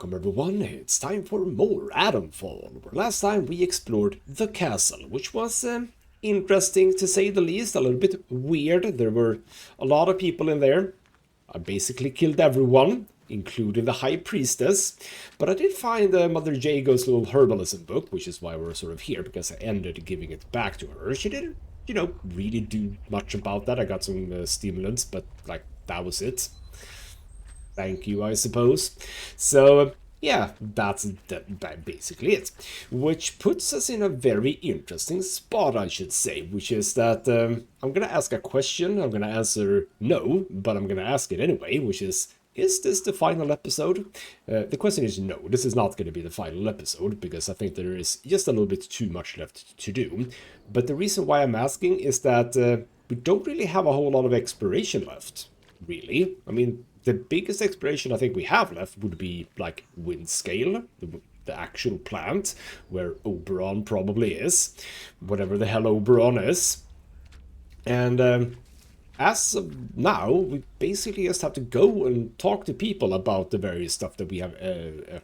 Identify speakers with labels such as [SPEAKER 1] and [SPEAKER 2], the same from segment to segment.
[SPEAKER 1] Welcome everyone, it's time for more Atomfall, where last time we explored the castle, which was interesting to say the least, a little bit weird. There were a lot of people in there. I basically killed everyone, including the High Priestess, but I did find Mother Jago's little herbalism book, which is why we're sort of here, because I ended up giving it back to her. She didn't, really do much about that. I got some stimulants, but like, that was it. Thank you, I suppose. So, yeah, that's basically it. Which puts us in a very interesting spot, I should say, which is that I'm going to ask a question. I'm going to answer no, but I'm going to ask it anyway, which is this the final episode? The question is no, this is not going to be the final episode, because I think there is just a little bit too much left to do. But the reason why I'm asking is that we don't really have a whole lot of exploration left, really. I mean, the biggest exploration I think we have left would be like Windscale, the actual plant, where Oberon probably is, whatever the hell Oberon is. And as of now, we basically just have to go and talk to people about the various stuff that we have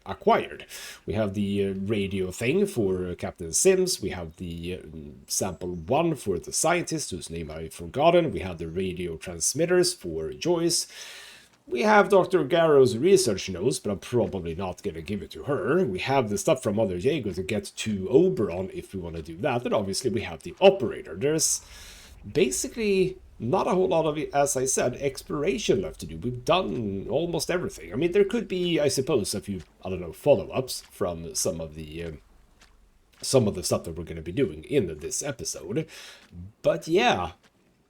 [SPEAKER 1] acquired. We have the radio thing for Captain Sims, we have the sample 1 for the scientist, whose name I've forgotten, we have the radio transmitters for Joyce. We have Dr. Garrow's research notes, but I'm probably not going to give it to her. We have the stuff from Mother Jago to get to Oberon if we want to do that. And obviously we have the operator. There's basically not a whole lot of, as I said, exploration left to do. We've done almost everything. I mean, there could be, I suppose, a few, I don't know, follow-ups from some of the stuff that we're going to be doing in this episode. But yeah,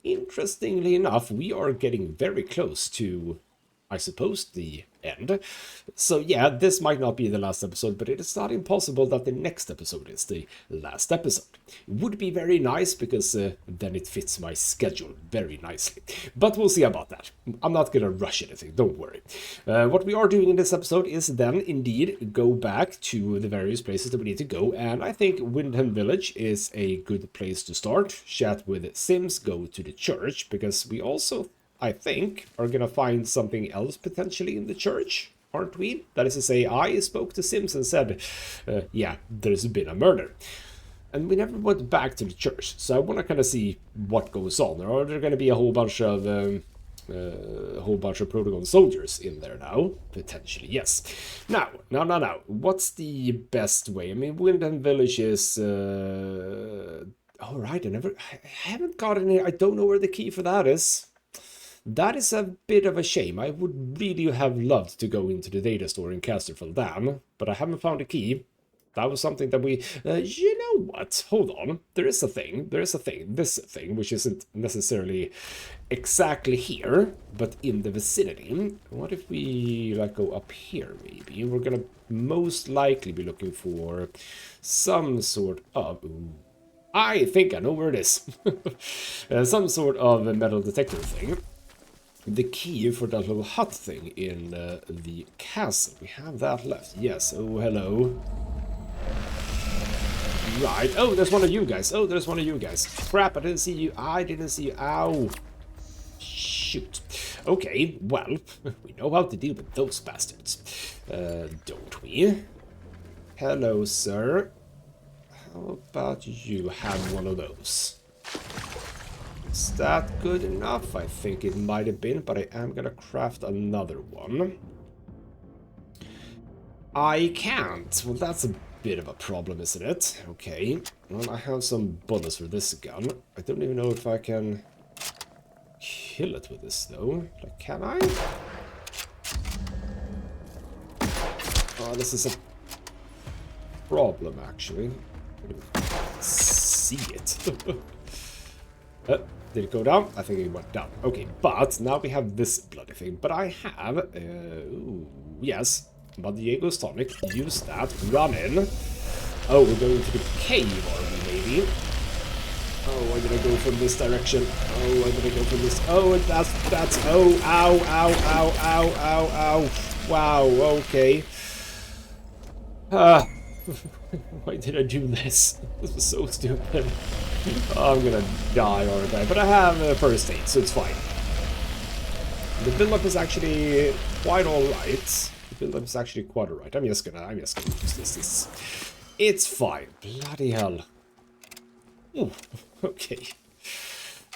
[SPEAKER 1] interestingly enough, we are getting very close to, I suppose, the end. So yeah, this might not be the last episode, but it is not impossible that the next episode is the last episode. It would be very nice, because then it fits my schedule very nicely. But we'll see about that. I'm not gonna rush anything, don't worry. What we are doing in this episode is then indeed go back to the various places that we need to go, and I think Windham Village is a good place to start. Chat with Sims, go to the church, because we also, I think, are gonna find something else potentially in the church, aren't we? That is to say, I spoke to Sims and said, yeah, there's been a murder. And we never went back to the church, so I want to kind of see what goes on. Are there going to be a whole bunch of Protogon soldiers in there now? Potentially, yes. Now. What's the best way? I mean, Windham Village is... Alright, I haven't got any... I don't know where the key for that is. That is a bit of a shame. I would really have loved to go into the data store in Casterfell Dam, but I haven't found a key. That was something that we... you know what? Hold on. There is a thing. This thing, which isn't necessarily exactly here, but in the vicinity. What if we, like, go up here, maybe? We're gonna most likely be looking for some sort of... Ooh, I think I know where it is. Some sort of metal detector thing. The key for that little hut thing in the castle. We have that left. Yes. Oh, hello. Right. Oh, there's one of you guys. Crap, I didn't see you. Ow. Shoot. Okay, well, we know how to deal with those bastards. Don't we? Hello, sir. How about you have one of those? Is that good enough? I think it might have been, but I am gonna craft another one. I can't. Well, that's a bit of a problem, isn't it? Okay. Well, I have some bullets for this gun. I don't even know if I can kill it with this, though. Like, can I? Oh, this is a problem, actually. I don't even see it. Did it go down? I think it went down. Okay, but now we have this bloody thing. But I have... ooh, yes. Mother Jago's tonic. Use that. Run in. Oh, we're going to the cave, are we, maybe? Oh, I'm gonna go from this direction. Oh, that's... Oh, ow. Wow, okay. Why did I do this? This was so stupid. Oh, I'm gonna die, aren't I? But I have first aid, so it's fine. The build-up is actually quite alright. build up is actually quite alright. I'm just gonna use this. It's fine. Bloody hell. Ooh, okay.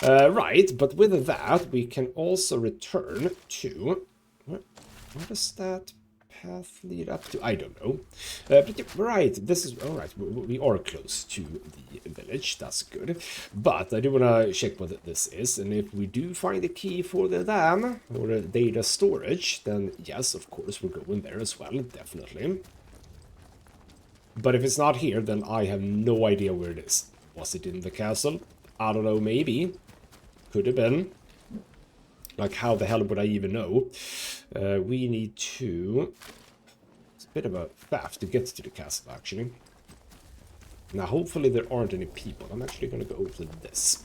[SPEAKER 1] Right, but with that, we can also return to... Where does that path lead up to? I don't know. But yeah, right, this is... Alright, we are close to the village. That's good. But I do want to check what this is. And if we do find the key for the dam, or the data storage, then yes, of course, we're going there as well. Definitely. But if it's not here, then I have no idea where it is. Was it in the castle? I don't know, maybe. Could have been. Like, how the hell would I even know? We need to... It's a bit of a faff to get to the castle, actually. Now, hopefully there aren't any people. I'm actually going to go over this.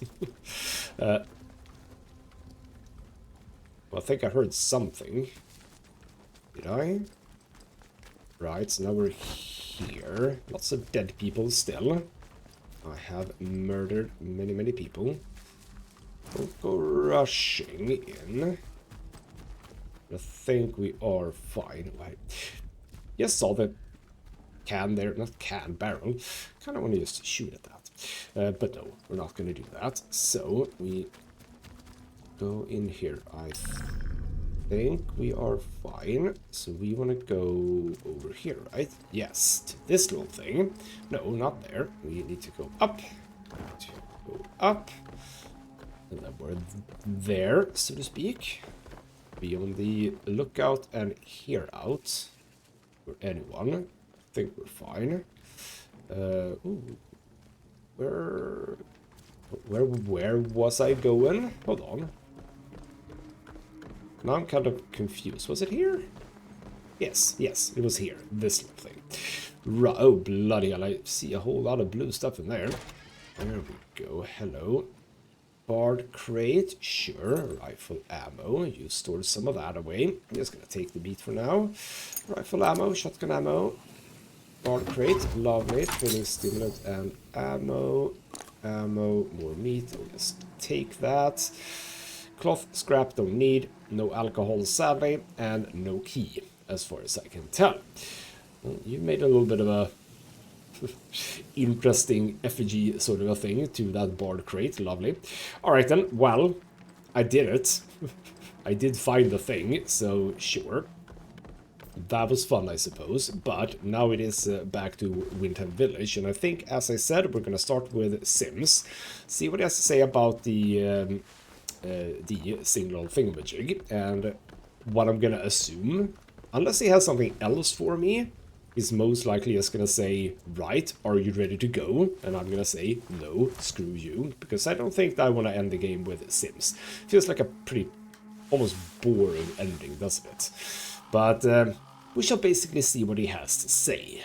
[SPEAKER 1] Well, I think I heard something. Did I? Right, so now we're here. Lots of dead people still. I have murdered many people. Don't go rushing in. I think we are fine. I just saw the can there. Not can, barrel. Kind of want to just shoot at that. But no, we're not going to do that. So we go in here. I think we are fine. So we want to go over here, right? Yes, to this little thing. No, not there. We need to go up. Go up. And then we're there, so to speak. Be on the lookout and hear out for anyone. I think we're fine. Ooh. Where was I going? Hold on. Now I'm kind of confused. Was it here? Yes, it was here. This little thing. Oh, bloody hell. I see a whole lot of blue stuff in there. There we go. Hello. Bard crate, sure. Rifle ammo, you stored some of that away. I'm just gonna take the beat for now. Rifle ammo, shotgun ammo. Bard crate, lovely. Training stimulant and ammo. More meat, I'll just take that. Cloth, scrap, don't need. No alcohol, sadly. And no key, as far as I can tell. Well, you made a little bit of a interesting effigy sort of a thing to that bard crate. Lovely. Alright then, well, I did it. I did find the thing, so sure. That was fun, I suppose. But now it is back to Windham Village, and I think, as I said, we're gonna start with Sims. See what he has to say about the single thingamajig, and what I'm gonna assume, unless he has something else for me, is most likely just gonna say, right, are you ready to go? And I'm gonna say, no, screw you, because I don't think that I want to end the game with Sims. Feels like a pretty, almost boring ending, doesn't it? But we shall basically see what he has to say.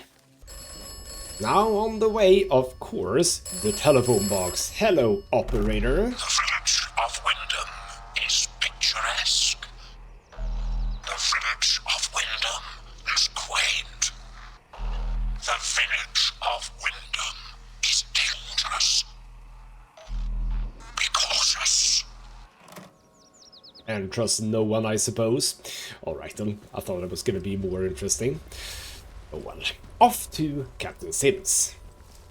[SPEAKER 1] Now on the way, of course, the telephone box. Hello, operator.
[SPEAKER 2] The village of Windham is picturesque. The village of Windham is quaint. The village of Windham is dangerous. Be cautious.
[SPEAKER 1] And trust no one, I suppose. Alright then, I thought it was gonna be more interesting. Oh well. Off to Captain Sims.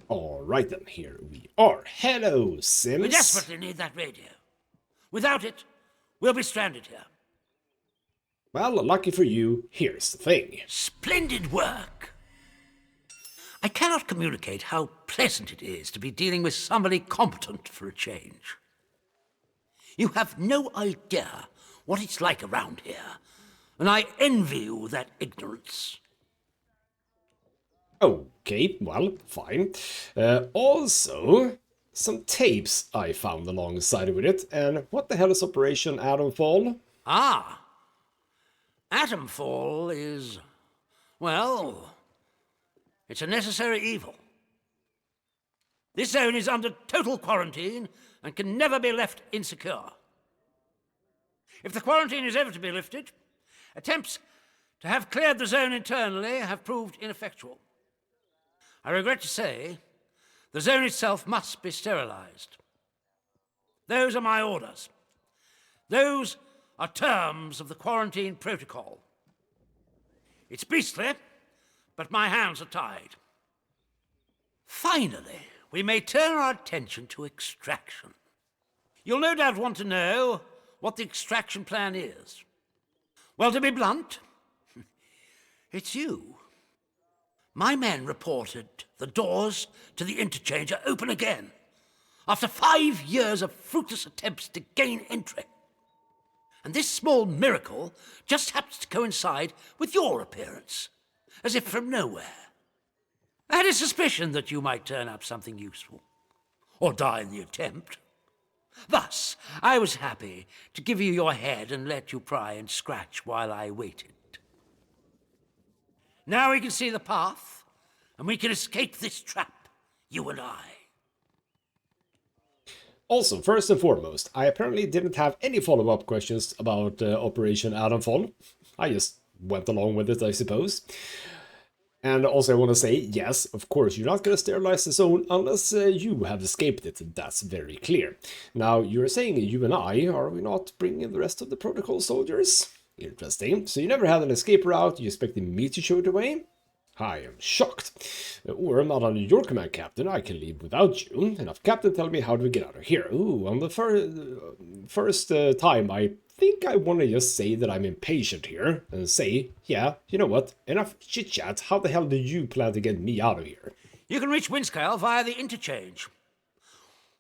[SPEAKER 1] Alright then, here we are. Hello, Sims.
[SPEAKER 3] We desperately need that radio. Without it, we'll be stranded here.
[SPEAKER 1] Well, lucky for you, here's the thing.
[SPEAKER 3] Splendid work! I cannot communicate how pleasant it is to be dealing with somebody competent for a change. You have no idea what it's like around here, and I envy you that ignorance.
[SPEAKER 1] Okay, well, fine. Also, some tapes I found alongside with it, and what the hell is Operation Atomfall?
[SPEAKER 3] Ah, Atomfall is, well, it's a necessary evil. This zone is under total quarantine and can never be left insecure. If the quarantine is ever to be lifted, attempts to have cleared the zone internally have proved ineffectual. I regret to say, the zone itself must be sterilized. Those are my orders. Those are terms of the quarantine protocol. It's beastly, but my hands are tied. Finally, we may turn our attention to extraction. You'll no doubt want to know what the extraction plan is. Well, to be blunt, it's you. My men reported the doors to the interchange are open again, after 5 years of fruitless attempts to gain entry. And this small miracle just happens to coincide with your appearance, as if from nowhere. I had a suspicion that you might turn up something useful, or die in the attempt. Thus, I was happy to give you your head and let you pry and scratch while I waited. Now we can see the path, and we can escape this trap, you and I.
[SPEAKER 1] Also, first and foremost, I apparently didn't have any follow-up questions about Operation Atomfall. I just went along with it, I suppose. And also I want to say, yes, of course, you're not going to sterilize the zone unless you have escaped it. That's very clear. Now, you're saying you and I, are we not bringing in the rest of the protocol soldiers? Interesting. So you never had an escape route, you expected me to show it away? I am shocked. Or I'm not under your command, Captain. I can leave without you. Enough, Captain, tell me how do we get out of here? Ooh, on the first time, I think I want to just say that I'm impatient here and say, yeah, you know what? Enough chit-chat. How the hell do you plan to get me out of here?
[SPEAKER 3] You can reach Windscale via the interchange.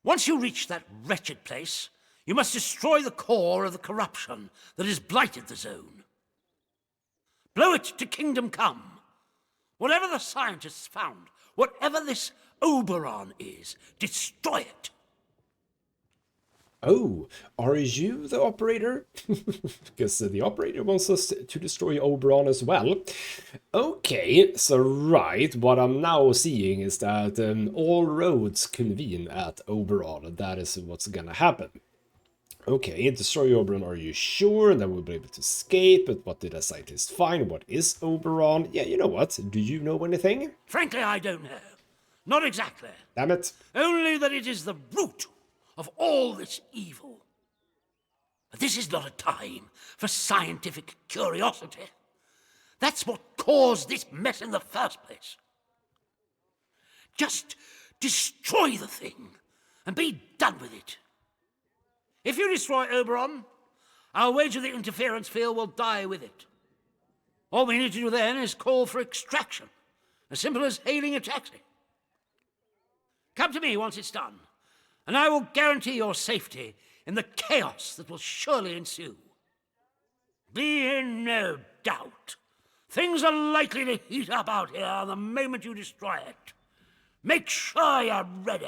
[SPEAKER 3] Once you reach that wretched place, you must destroy the core of the corruption that has blighted the zone. Blow it to kingdom come. Whatever the scientists found, whatever this Oberon is, destroy it.
[SPEAKER 1] Oh, are you the operator? Because the operator wants us to destroy Oberon as well. Okay, so right, what I'm now seeing is that all roads convene at Oberon. That is what's gonna happen. Okay, destroy Oberon, are you sure? And then we'll be able to escape, but what did a scientist find? What is Oberon? Yeah, you know what? Do you know anything?
[SPEAKER 3] Frankly, I don't know. Not exactly.
[SPEAKER 1] Damn it.
[SPEAKER 3] Only that it is the root of all this evil. But this is not a time for scientific curiosity. That's what caused this mess in the first place. Just destroy the thing and be done with it. If you destroy Oberon, I'll wager the interference field will die with it. All we need to do then is call for extraction, as simple as hailing a taxi. Come to me once it's done, and I will guarantee your safety in the chaos that will surely ensue. Be in no doubt. Things are likely to heat up out here the moment you destroy it. Make sure you're ready.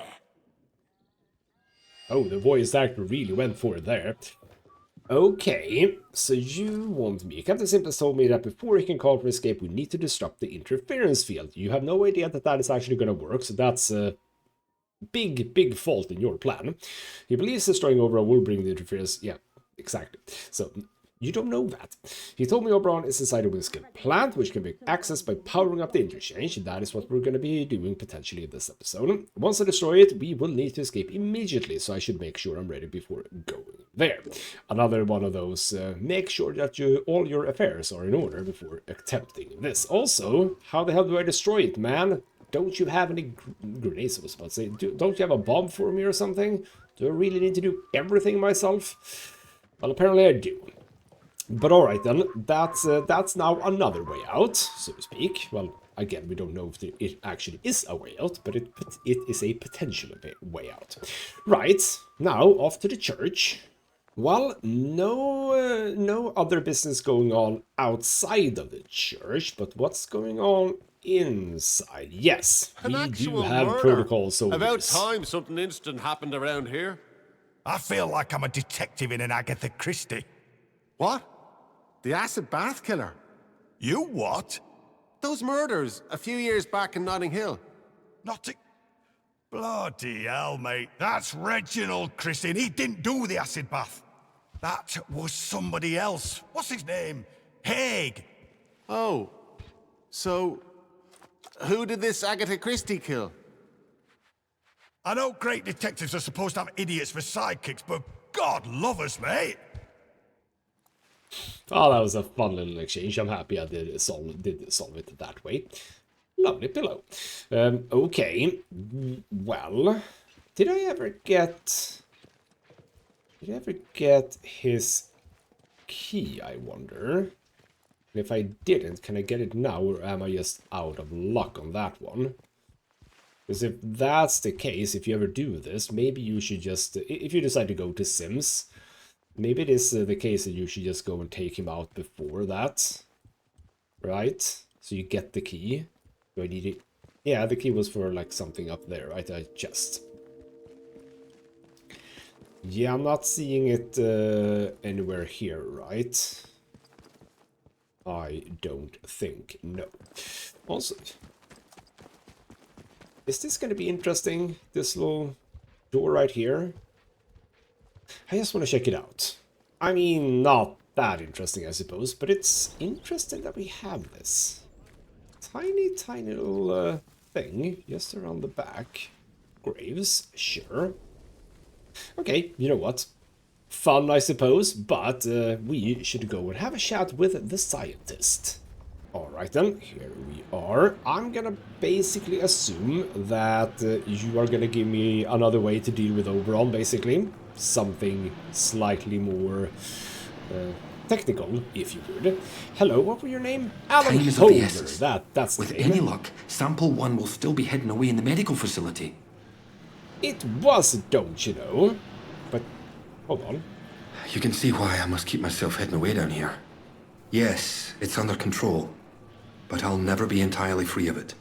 [SPEAKER 1] Oh, the voice actor really went for it there. Okay, so you want me. Captain simply told me that before he can call for escape, we need to disrupt the interference field. You have no idea that that is actually going to work, so that's a big fault in your plan. He believes destroying Oberon will bring the interference. Yeah, exactly. So you don't know that. He told me Oberon is inside a Windscale plant, which can be accessed by powering up the interchange. That is what we're going to be doing potentially in this episode. Once I destroy it, we will need to escape immediately, so I should make sure I'm ready before going there. Another one of those, make sure that all your affairs are in order before attempting this. Also, how the hell do I destroy it, man? Don't you have any grenades? I was about to say, don't you have a bomb for me or something? Do I really need to do everything myself? Well, apparently I do. But alright then, that's now another way out, so to speak. Well, again, we don't know if it actually is a way out, but it is a potential way out. Right, now off to the church. Well, no other business going on outside of the church, but what's going on inside? Yes, we do have protocol soldiers.
[SPEAKER 4] About time something instant happened around here.
[SPEAKER 5] I feel like I'm a detective in an Agatha Christie.
[SPEAKER 4] What? The acid bath killer?
[SPEAKER 5] You what?
[SPEAKER 4] Those murders a few years back in Notting Hill.
[SPEAKER 5] Bloody hell, mate. That's Reginald Christie, and he didn't do the acid bath. That was somebody else. What's his name? Haig.
[SPEAKER 4] Oh. So, who did this Agatha Christie kill?
[SPEAKER 5] I know great detectives are supposed to have idiots for sidekicks, but God love us, mate.
[SPEAKER 1] Oh, that was a fun little exchange. I'm happy I did solve it that way. Lovely pillow. Okay. Well, did I ever get his key, I wonder? And if I didn't, can I get it now, or am I just out of luck on that one? Because if that's the case, if you ever do this, maybe you should just, if you decide to go to Sims, maybe it is the case that you should just go and take him out before that. Right? So you get the key. Do I need it? Yeah, the key was for like something up there, right? A chest. Yeah, I'm not seeing it anywhere here, right? I don't think. No. Also, is this going to be interesting? This little door right here? I just want to check it out. I mean, not that interesting, I suppose, but it's interesting that we have this. Tiny, tiny little thing just around the back. Graves, sure. Okay, you know what? Fun, I suppose, but we should go and have a chat with the scientist. Alright then, here we are. I'm gonna basically assume that you are gonna give me another way to deal with Oberon, basically. Something slightly more technical, if you would. Hello, what were your name? Alan
[SPEAKER 6] Time is of the
[SPEAKER 1] Holder.
[SPEAKER 6] essence.
[SPEAKER 1] That's the
[SPEAKER 6] With
[SPEAKER 1] name.
[SPEAKER 6] any luck, Sample 1 will still be hidden away in the medical facility.
[SPEAKER 1] It was, don't you know? But, hold on.
[SPEAKER 6] You can see why I must keep myself hidden away down here. Yes, it's under control, but I'll never be entirely free of it.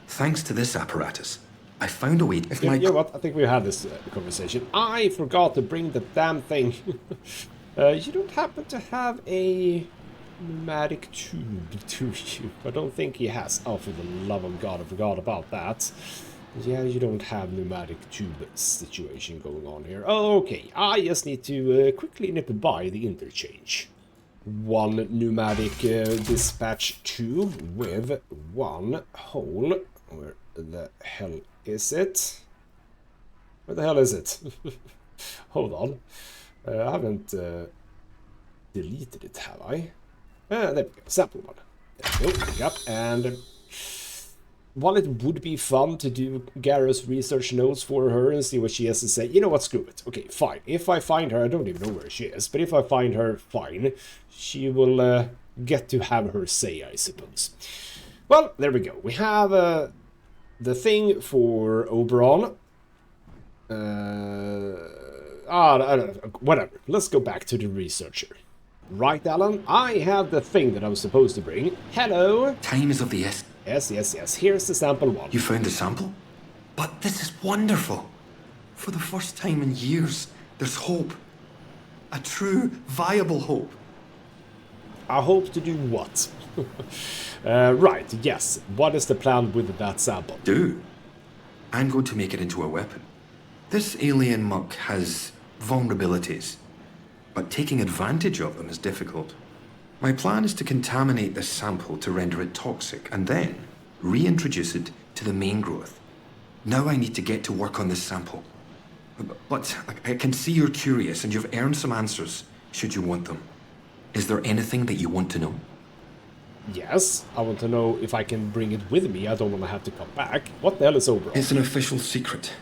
[SPEAKER 6] Thanks to this apparatus, I found a way. If
[SPEAKER 1] You
[SPEAKER 6] my
[SPEAKER 1] know what? I think we had this conversation. I forgot to bring the damn thing. You don't happen to have a pneumatic tube, do you? I don't think he has. Oh, for the love of God, I forgot about that. Yeah, you don't have pneumatic tube situation going on here. Okay, I just need to quickly nip by the interchange. One pneumatic dispatch tube with one hole. Where the hell is it? Where the hell is it? Hold on. I haven't deleted it, have I? There we go. Sample one. There we go. Yep. And while it would be fun to do Gareth's research notes for her and see what she has to say, you know what, screw it. Okay, fine. If I find her, I don't even know where she is, but if I find her, fine. She will get to have her say, I suppose. Well, there we go. We have the thing for Oberon. I don't know. Whatever. Let's go back to the researcher. Right, Alan? I have the thing that I was supposed to bring. Hello?
[SPEAKER 6] time is of the essence.
[SPEAKER 1] Yes. Here's the sample one.
[SPEAKER 6] You found the sample? But this is wonderful. For the first time in years, there's hope. A true, viable hope.
[SPEAKER 1] I hope to do what? Right, yes. What is the plan with that sample?
[SPEAKER 6] I'm going to make it into a weapon. This alien muck has vulnerabilities, but taking advantage of them is difficult. My plan is to contaminate this sample to render it toxic, and then reintroduce it to the main growth. Now I need to get to work on this sample. But I can see you're curious, and you've earned some answers, should you want them. Is there anything that you want to know?
[SPEAKER 1] Yes, I want to know if I can bring it with me. I don't want to have to come back. What the hell is Oberon?
[SPEAKER 6] It's an official secret,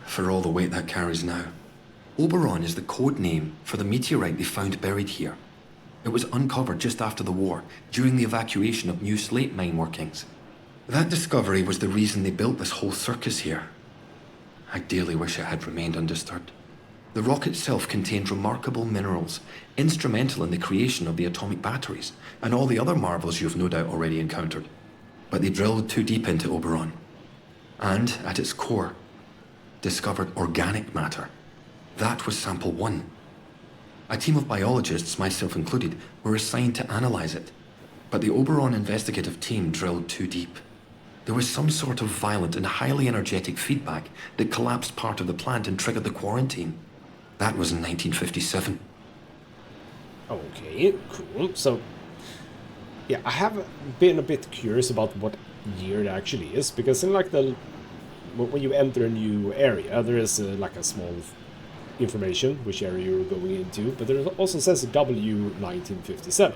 [SPEAKER 6] for all the weight that carries now. Oberon is the code name for the meteorite they found buried here. It was uncovered just after the war, during the evacuation of new slate mine workings. That discovery was the reason they built this whole circus here. I dearly wish it had remained undisturbed. The rock itself contained remarkable minerals, instrumental in the creation of the atomic batteries, and all the other marvels you've no doubt already encountered. But they drilled too deep into Oberon, and, at its core, discovered organic matter. That was sample 1. A team of biologists, myself included, were assigned to analyze it. But the Oberon investigative team drilled too deep. There was some sort of violent and highly energetic feedback that collapsed part of the plant and triggered the quarantine. That was in 1957.
[SPEAKER 1] Okay, cool. So, yeah, I have been a bit curious about what year it actually is, because in like when you enter a new area, there is like a small information, which area you're going into, but it also says W1957.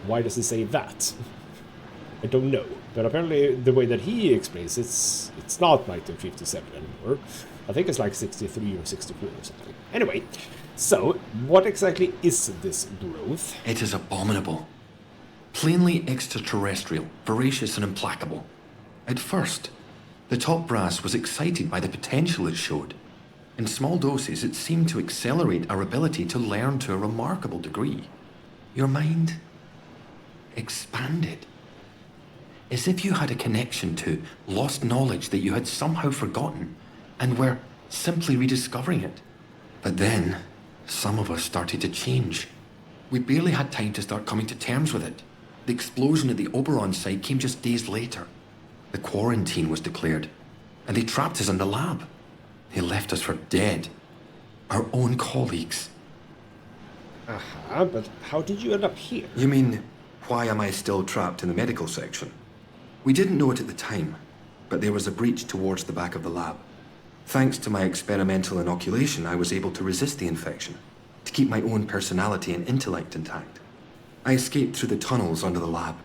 [SPEAKER 1] Why does it say that? I don't know, but apparently the way that he explains it's not 1957 anymore. I think it's like 63 or 64 or something. Anyway, so what exactly is this growth?
[SPEAKER 6] It is abominable. Plainly extraterrestrial, voracious and implacable. At first, the top brass was excited by the potential it showed. In small doses, it seemed to accelerate our ability to learn to a remarkable degree. Your mind expanded. As if you had a connection to lost knowledge that you had somehow forgotten and were simply rediscovering it. But then, some of us started to change. We barely had time to start coming to terms with it. The explosion at the Oberon site came just days later. The quarantine was declared, and they trapped us in the lab. They left us for dead. Our own colleagues.
[SPEAKER 1] But how did you end up here?
[SPEAKER 6] You mean, why am I still trapped in the medical section? We didn't know it at the time, but there was a breach towards the back of the lab. Thanks to my experimental inoculation, I was able to resist the infection, to keep my own personality and intellect intact. I escaped through the tunnels under the lab.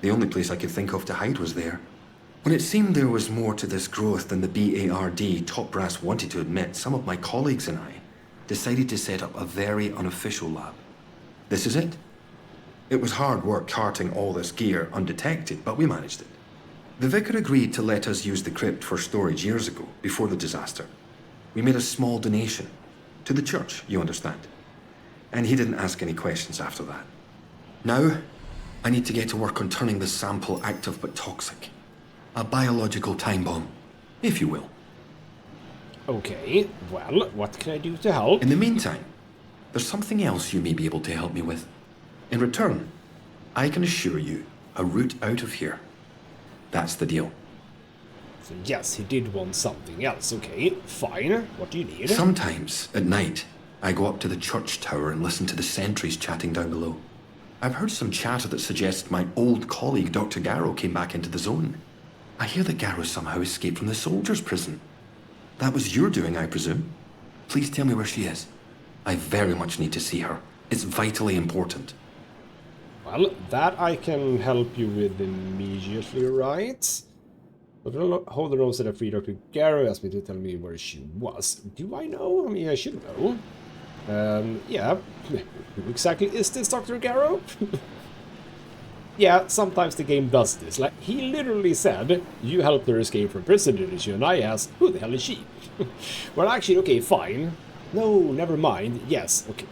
[SPEAKER 6] The only place I could think of to hide was there. When it seemed there was more to this growth than the BARD top brass wanted to admit, some of my colleagues and I decided to set up a very unofficial lab. This is it. It was hard work carting all this gear undetected, but we managed it. The vicar agreed to let us use the crypt for storage years ago, before the disaster. We made a small donation. To the church, you understand. And he didn't ask any questions after that. Now, I need to get to work on turning the sample active but toxic. A biological time bomb, if you will.
[SPEAKER 1] Okay, well, what can I do to help?
[SPEAKER 6] In the meantime, there's something else you may be able to help me with. In return, I can assure you a route out of here. That's the deal.
[SPEAKER 1] So yes, he did want something else. Okay, fine. What do you need?
[SPEAKER 6] Sometimes, at night, I go up to the church tower and listen to the sentries chatting down below. I've heard some chatter that suggests my old colleague Dr. Garrow came back into the zone. I hear that Garrow somehow escaped from the soldiers' prison. That was your doing, I presume. Please tell me where she is. I very much need to see her. It's vitally important.
[SPEAKER 1] Well, that I can help you with immediately, right? But hold the nose that a free Dr. Garrow asked me to tell me where she was. Do I know? I mean, I should know. Yeah. Who exactly is this Dr. Garrow? Yeah, sometimes the game does this. Like, he literally said, you helped her escape from prison, didn't you? And I asked, who the hell is she? Well, actually, okay, fine. No, never mind. Yes, okay.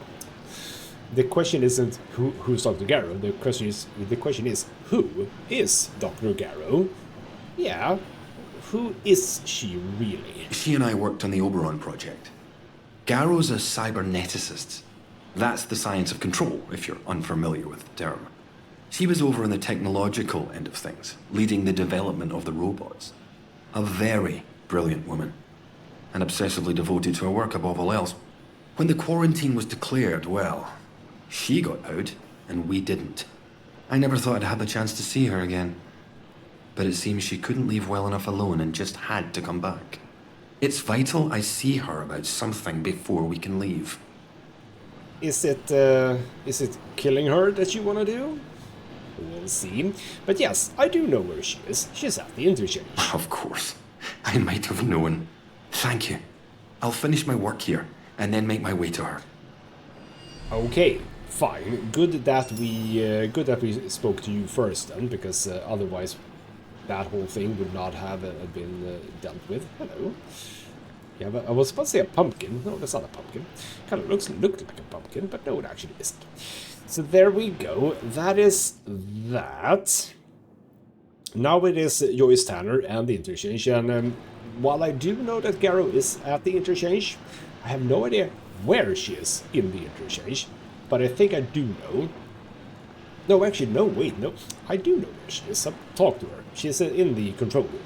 [SPEAKER 1] The question isn't who's Dr. Garrow. The question is who is Dr. Garrow? Yeah, who is she really?
[SPEAKER 6] She and I worked on the Oberon project. Garrow's a cyberneticist. That's the science of control, if you're unfamiliar with the term. She was over on the technological end of things, leading the development of the robots. A very brilliant woman, and obsessively devoted to her work above all else. When the quarantine was declared, well, she got out, and we didn't. I never thought I'd have the chance to see her again. But it seems she couldn't leave well enough alone and just had to come back. It's vital I see her about something before we can leave.
[SPEAKER 1] Is it killing her that you want to do? We'll see. But yes, I do know where she is. She's at the interchange.
[SPEAKER 6] Of course. I might have known. Thank you. I'll finish my work here, and then make my way to her.
[SPEAKER 1] Okay, fine. Good that we spoke to you first then, because otherwise that whole thing would not have been dealt with. Hello. Yeah, but I was supposed to say a pumpkin. No, that's not a pumpkin. Kind of looked like a pumpkin, but no, it actually isn't. So there we go. That is that. Now it is Joyce Tanner and the interchange, and while I do know that Garrow is at the interchange, I have no idea where she is in the interchange, but I think I do know. No, actually, no, wait, no. I do know where she is. I've talked to her. She's in the control room.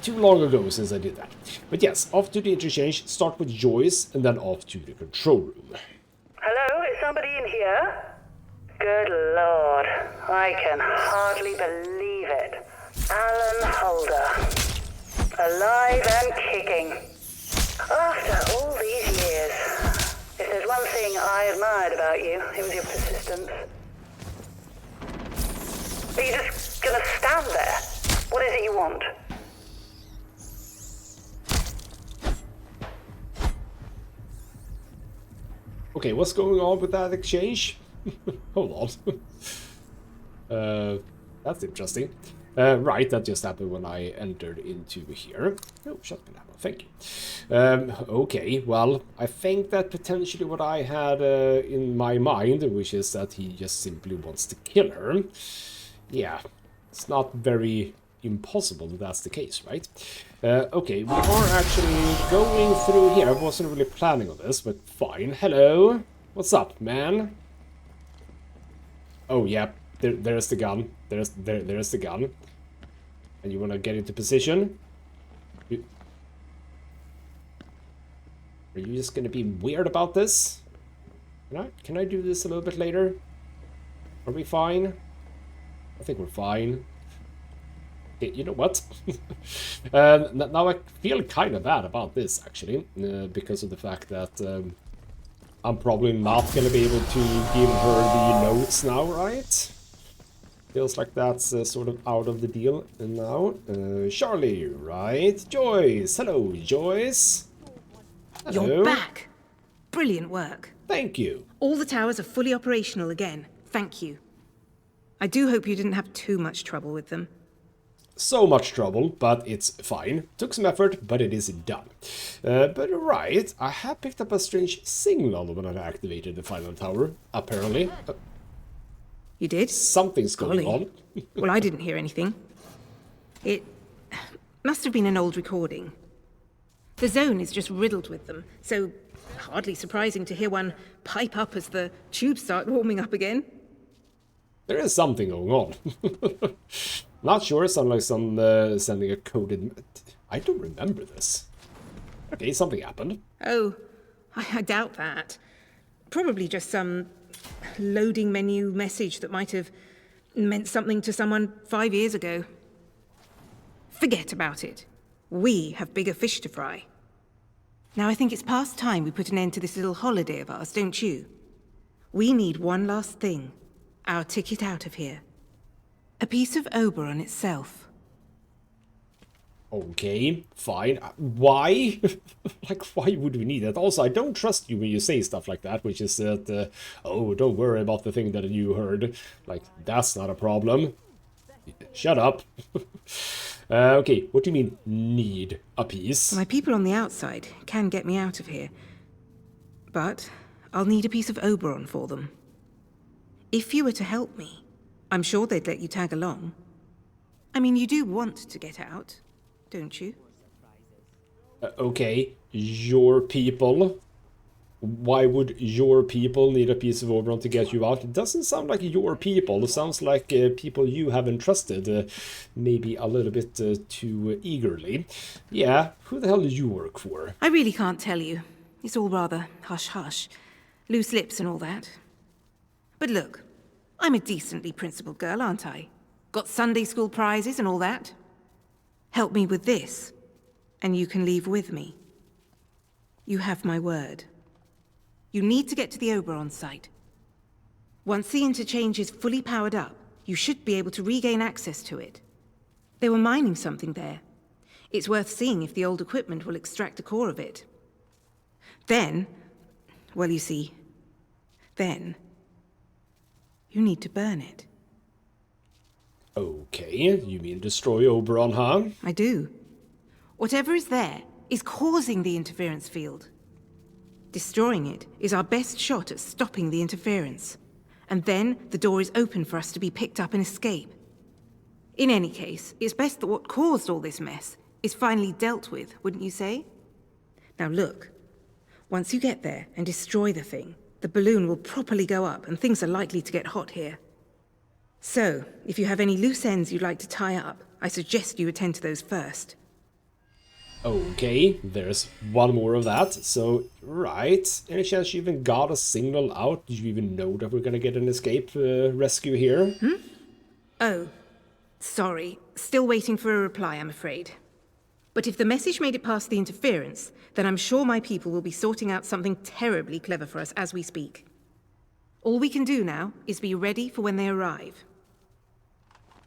[SPEAKER 1] Too long ago since I did that. But yes, off to the interchange, start with Joyce, and then off to the control room.
[SPEAKER 7] Hello, is somebody in here? Good Lord, I can hardly believe it. Alan Holder. Alive and kicking. After all one thing I admired about you. It was your persistence. Are you just gonna stand there? What is it you want?
[SPEAKER 1] Okay, what's going on with that exchange? Hold on. That's interesting. Right, that just happened when I entered into here. Oh, shotgun ammo, thank you. Okay, well, I think that potentially what I had in my mind, which is that he just simply wants to kill her. Yeah, it's not very impossible that that's the case, right? Okay, we are actually going through here. I wasn't really planning on this, but fine. Hello, what's up, man? Oh, yeah, there's the gun. There's the gun. And you want to get into position? Are you just going to be weird about this? Can I do this a little bit later? Are we fine? I think we're fine. Okay, you know what? Now I feel kind of bad about this, actually, because of the fact that I'm probably not going to be able to give her the notes now, right? Feels like that's sort of out of the deal now. Charlie, right? Joyce! Hello, Joyce! Hello.
[SPEAKER 8] You're back! Brilliant work.
[SPEAKER 1] Thank you.
[SPEAKER 8] All the towers are fully operational again. Thank you. I do hope you didn't have too much trouble with them.
[SPEAKER 1] So much trouble, but it's fine. Took some effort, but it is done. But right, I have picked up a strange signal when I activated the final tower, apparently.
[SPEAKER 8] You did?
[SPEAKER 1] Something's going
[SPEAKER 8] Golly.
[SPEAKER 1] on.
[SPEAKER 8] Well, I didn't hear anything. It must have been an old recording. The zone is just riddled with them, so hardly surprising to hear one pipe up as the tubes start warming up again.
[SPEAKER 1] There is something going on. Not sure, sound like some sending a coded... I don't remember this. Okay, something happened.
[SPEAKER 8] Oh, I doubt that. Probably just some loading menu message that might have meant something to someone 5 years ago. Forget about it. We have bigger fish to fry. Now I think it's past time we put an end to this little holiday of ours, don't you? We need one last thing. Our ticket out of here. A piece of Oberon itself.
[SPEAKER 1] Okay, fine. Why? Like, why would we need that? Also, I don't trust you when you say stuff like that, which is that, oh, don't worry about the thing that you heard. Like, that's not a problem. Shut up. Okay, what do you mean, need a piece?
[SPEAKER 8] My people on the outside can get me out of here. But I'll need a piece of Oberon for them. If you were to help me, I'm sure they'd let you tag along. I mean, you do want to get out, don't you?
[SPEAKER 1] Okay, your people. Why would your people need a piece of Oberon to get you out? It doesn't sound like your people. It sounds like people you have entrusted, maybe a little bit too eagerly. Yeah, who the hell do you work for?
[SPEAKER 8] I really can't tell you. It's all rather hush-hush. Loose lips and all that. But look, I'm a decently principled girl, aren't I? Got Sunday school prizes and all that. Help me with this, and you can leave with me. You have my word. You need to get to the Oberon site. Once the interchange is fully powered up, you should be able to regain access to it. They were mining something there. It's worth seeing if the old equipment will extract a core of it. Then, well, you see, then you need to burn it.
[SPEAKER 1] Okay, you mean destroy Oberon, huh?
[SPEAKER 8] I do. Whatever is there is causing the interference field. Destroying it is our best shot at stopping the interference. And then the door is open for us to be picked up and escape. In any case, it's best that what caused all this mess is finally dealt with, wouldn't you say? Now look, once you get there and destroy the thing, the balloon will properly go up and things are likely to get hot here. So, if you have any loose ends you'd like to tie up, I suggest you attend to those first.
[SPEAKER 1] Okay, there's one more of that. So, right. Any chance you even got a signal out? Did you even know that we're gonna get an escape rescue here?
[SPEAKER 8] Oh, sorry. Still waiting for a reply, I'm afraid. But if the message made it past the interference, then I'm sure my people will be sorting out something terribly clever for us as we speak. All we can do now is be ready for when they arrive.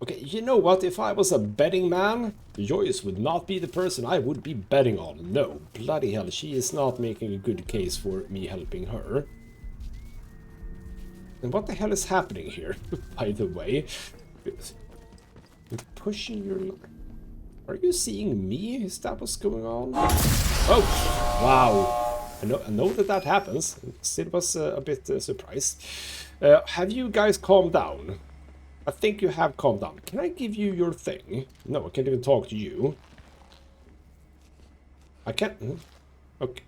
[SPEAKER 1] Okay, you know what? If I was a betting man, Joyce would not be the person I would be betting on. No, bloody hell, she is not making a good case for me helping her. And what the hell is happening here, by the way? You're pushing your... Are you seeing me? Is that what's going on? Oh, wow. I know that happens. Still was a bit surprised. Have you guys calmed down? I think you have calmed down. Can I give you your thing? No, I can't even talk to you. I can't... Okay.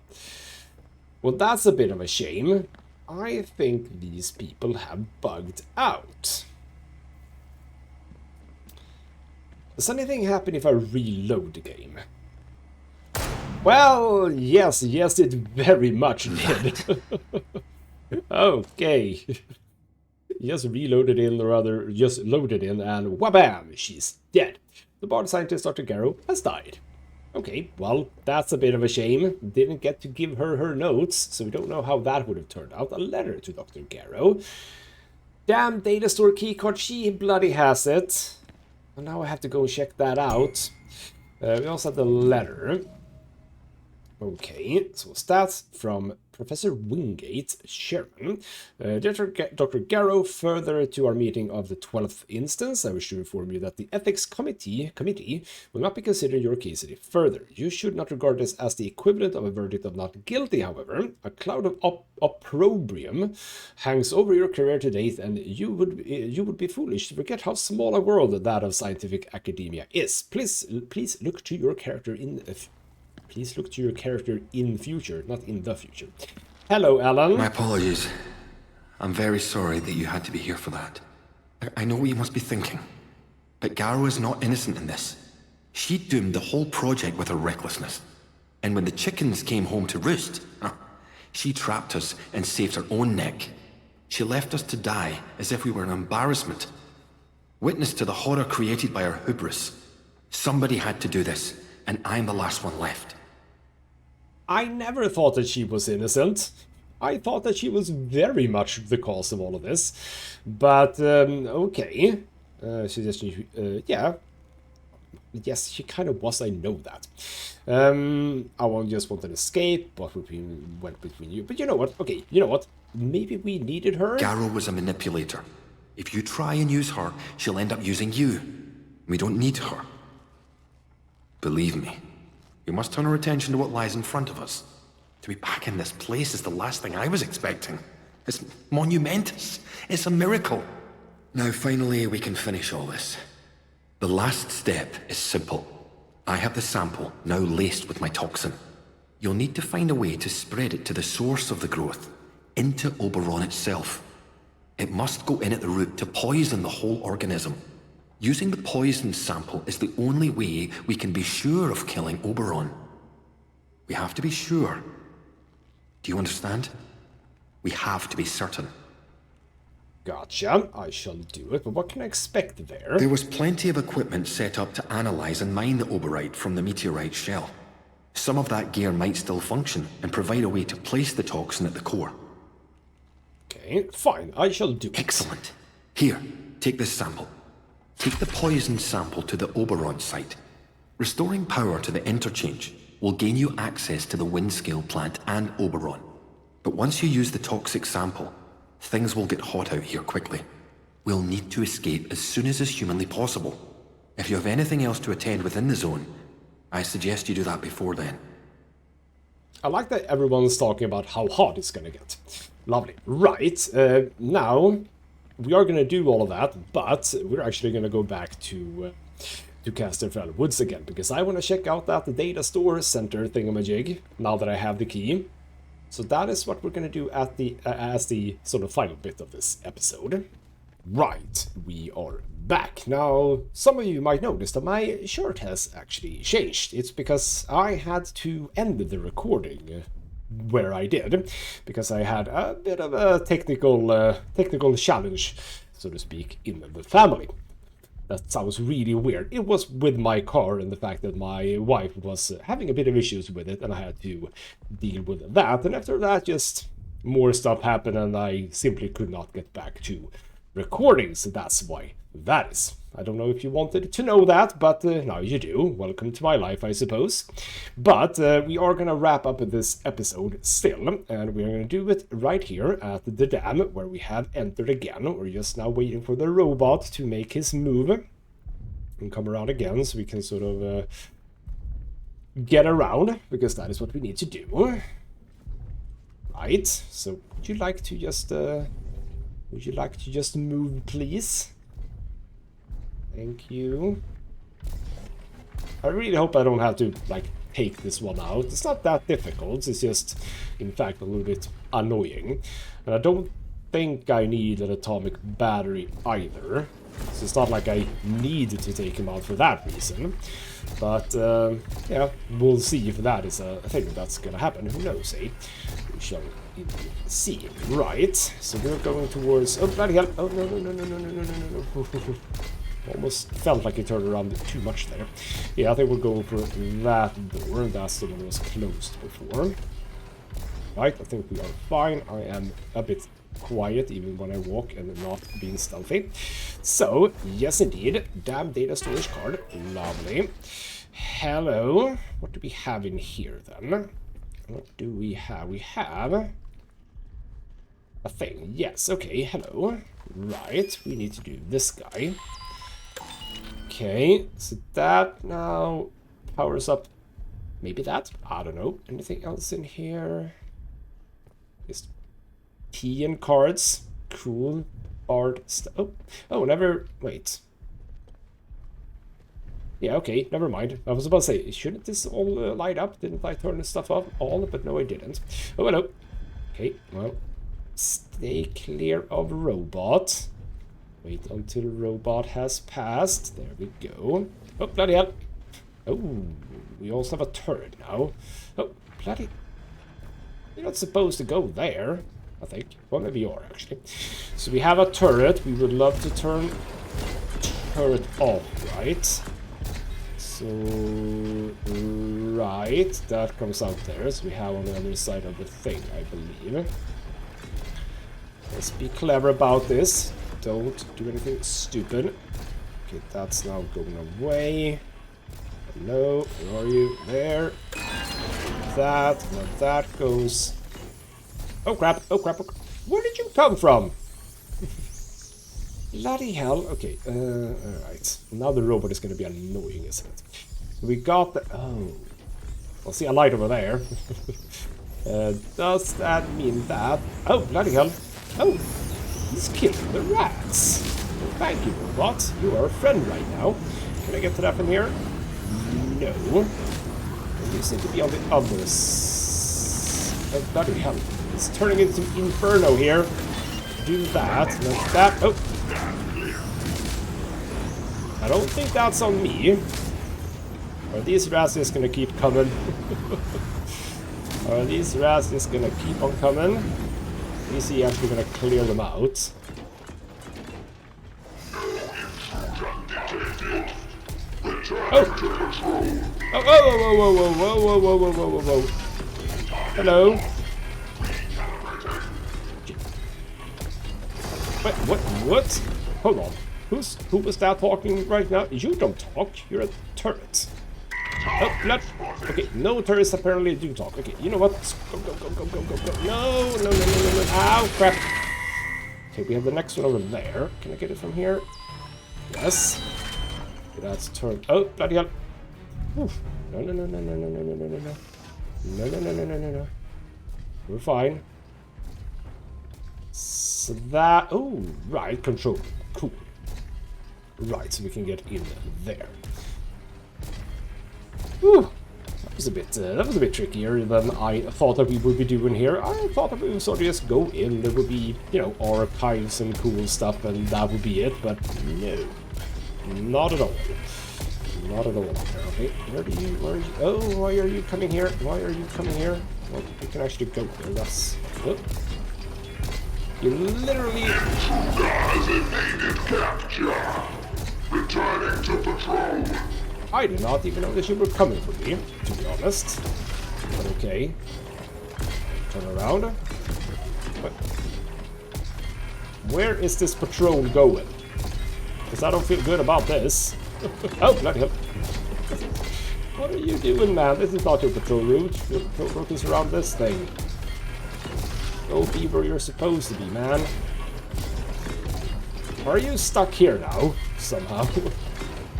[SPEAKER 1] Well, that's a bit of a shame. I think these people have bugged out. Does anything happen if I reload the game? Well, yes, it very much did. Okay. Just reloaded in, or rather, just loaded in, and whabam, she's dead. The bard scientist, Dr. Garrow, has died. Okay, well, that's a bit of a shame. Didn't get to give her her notes, so we don't know how that would have turned out. A letter to Dr. Garrow. Damn data store keycard, she bloody has it. And now I have to go and check that out. We also have the letter. Okay, so stats from Professor Wingate, Sharon. Dr. Garrow, further to our meeting of the 12th instance, I wish to inform you that the Ethics Committee will not be considering your case any further. You should not regard this as the equivalent of a verdict of not guilty, however. A cloud of opprobrium hangs over your career to date, and you would be foolish to forget how small a world that of scientific academia is. Please look to your character in... Please look to your character in future, not in the future. Hello, Alan.
[SPEAKER 6] My apologies. I'm very sorry that you had to be here for that. I know what you must be thinking, but Garrow is not innocent in this. She doomed the whole project with her recklessness. And when the chickens came home to roost, she trapped us and saved her own neck. She left us to die as if we were an embarrassment. Witness to the horror created by her hubris. Somebody had to do this, and I'm the last one left.
[SPEAKER 1] I never thought that she was innocent. I thought that she was very much the cause of all of this. But, okay. Yeah. Yes, she kind of was, I know that. I just wanted to escape, but went between you. But you know what? Okay, you know what? Maybe we needed her?
[SPEAKER 6] Garrow was a manipulator. If you try and use her, she'll end up using you. We don't need her. Believe me, we must turn our attention to what lies in front of us. To be back in this place is the last thing I was expecting. It's monumentous. It's a miracle. Now finally we can finish all this. The last step is simple. I have the sample now laced with my toxin. You'll need to find a way to spread it to the source of the growth, into Oberon itself. It must go in at the root to poison the whole organism. Using the poison sample is the only way we can be sure of killing Oberon. We have to be sure. Do you understand? We have to be certain.
[SPEAKER 1] Gotcha. I shall do it, but what can I expect there?
[SPEAKER 6] There was plenty of equipment set up to analyze and mine the oberite from the meteorite shell. Some of that gear might still function and provide a way to place the toxin at the core.
[SPEAKER 1] Okay, fine. I shall do it.
[SPEAKER 6] Excellent. Here, take this sample. Take the poison sample to the Oberon site. Restoring power to the interchange will gain you access to the Windscale plant and Oberon. But once you use the toxic sample, things will get hot out here quickly. We'll need to escape as soon as is humanly possible. If you have anything else to attend within the zone, I suggest you do that before then.
[SPEAKER 1] I like that everyone's talking about how hot it's gonna get. Lovely. Right, now... We are going to do all of that, but we're actually going to go back to Casterfell Woods again, because I want to check out that data store center thingamajig, now that I have the key. So that is what we're going to do at the as the sort of final bit of this episode. Right, we are back. Now, some of you might notice that my shirt has actually changed. It's because I had to end the recording where I did, because I had a bit of a technical challenge, so to speak, in the family. That sounds really weird. It was with my car and the fact that my wife was having a bit of issues with it and I had to deal with that. And after that, just more stuff happened and I simply could not get back to recording. So that's why that is. I don't know if you wanted to know that, but now you do. Welcome to my life, I suppose. But we are going to wrap up this episode still, and we're going to do it right here at the dam, where we have entered again. We're just now waiting for the robot to make his move and come around again, so we can sort of get around, because that is what we need to do. Right, so would you like to just move, please? Thank you. I really hope I don't have to, like, take this one out. It's not that difficult. It's just, in fact, a little bit annoying. And I don't think I need an atomic battery either. So it's not like I need to take him out for that reason. But, yeah, we'll see if that is a thing that's gonna happen. Who knows, eh? We shall see. Right, so we're going towards... Oh, bloody hell! Oh, no, no, no, no, no, no, no, no, no. Almost felt like it turned around too much there. Yeah, I think we'll go for that door. That's the one that was closed before. Right, I think we are fine. I am a bit quiet even when I walk and not being stealthy. So, yes indeed. Damn data storage card. Lovely. Hello. What do we have in here then? What do we have? We have a thing. Yes, okay, hello. Right, we need to do this guy. Okay, so that now powers up. Maybe that? I don't know. Anything else in here? Just tea and cards. Cool. Art stuff. Oh, never. Wait. Yeah, okay, never mind. I was about to say, shouldn't this all light up? Didn't I turn this stuff off all? But no, I didn't. Oh, hello. Okay, well, stay clear of robot. Wait until robot has passed. There we go. Oh, bloody hell. Oh, we also have a turret now. Oh, bloody... You're not supposed to go there, I think. Well, maybe you are, actually. So we have a turret. We would love to turn turret off, right? So, right. That comes out there. So we have on the other side of the thing, I believe. Let's be clever about this. Don't do anything stupid. Okay, that's now going away. Hello, where are you? There. That, now that goes... Oh crap, oh crap, oh crap. Where did you come from? Bloody hell. Okay, alright. Now the robot is going to be annoying, isn't it? We got the... Oh. I'll see a light over there. Does that mean that... Oh, bloody hell. Oh. He's killing the rats. Well, thank you, robot. You are a friend right now. Can I get to that from here? No. And you seem to be on the other side. Oh, bloody hell. It's turning into Inferno here. Do that. Like that. Oh. I don't think that's on me. Are these rats just gonna keep coming? Are these rats just gonna keep on coming? Is he actually gonna clear them out? Oh! Oh, whoa, whoa, whoa, whoa, whoa, whoa, whoa, whoa, whoa, whoa. Hello? Wait, what? Hold on. Who was that talking right now? You don't talk, you're a turret. Oh, blood. Okay, no turrets apparently do talk. Okay, you know what? Go, go, go, go, go, go, go. No, no, no, no, no, no. Ow, crap. Okay, we have the next one over there. Can I get it from here? Yes. Okay, that's turn. Oh, bloody hell. Oof. No, no, no, no, no, no, no, no, no, no, no. No, no, no, no, no, no, no. We're fine. So that... Oh, right, control. Cool. Right, so we can get in there. Whew. That was a bit trickier than I thought that we would be doing here. I thought that we would sort of just go in, there would be, you know, archives and cool stuff, and that would be it, but no. Not at all. Not at all. Okay, where are you? Oh, why are you coming here? Why are you coming here? Well, you can actually go there, that's... Oh. You literally...
[SPEAKER 2] Designated capture. Returning to patrol.
[SPEAKER 1] I did not even know that you were coming for me, to be honest. But okay. Turn around. What? Where is this patrol going? Because I don't feel good about this. Oh, bloody hell. What are you doing, man? This is not your patrol route. Your patrol route is around this thing. Go be where you're supposed to be, man. Are you stuck here now, somehow?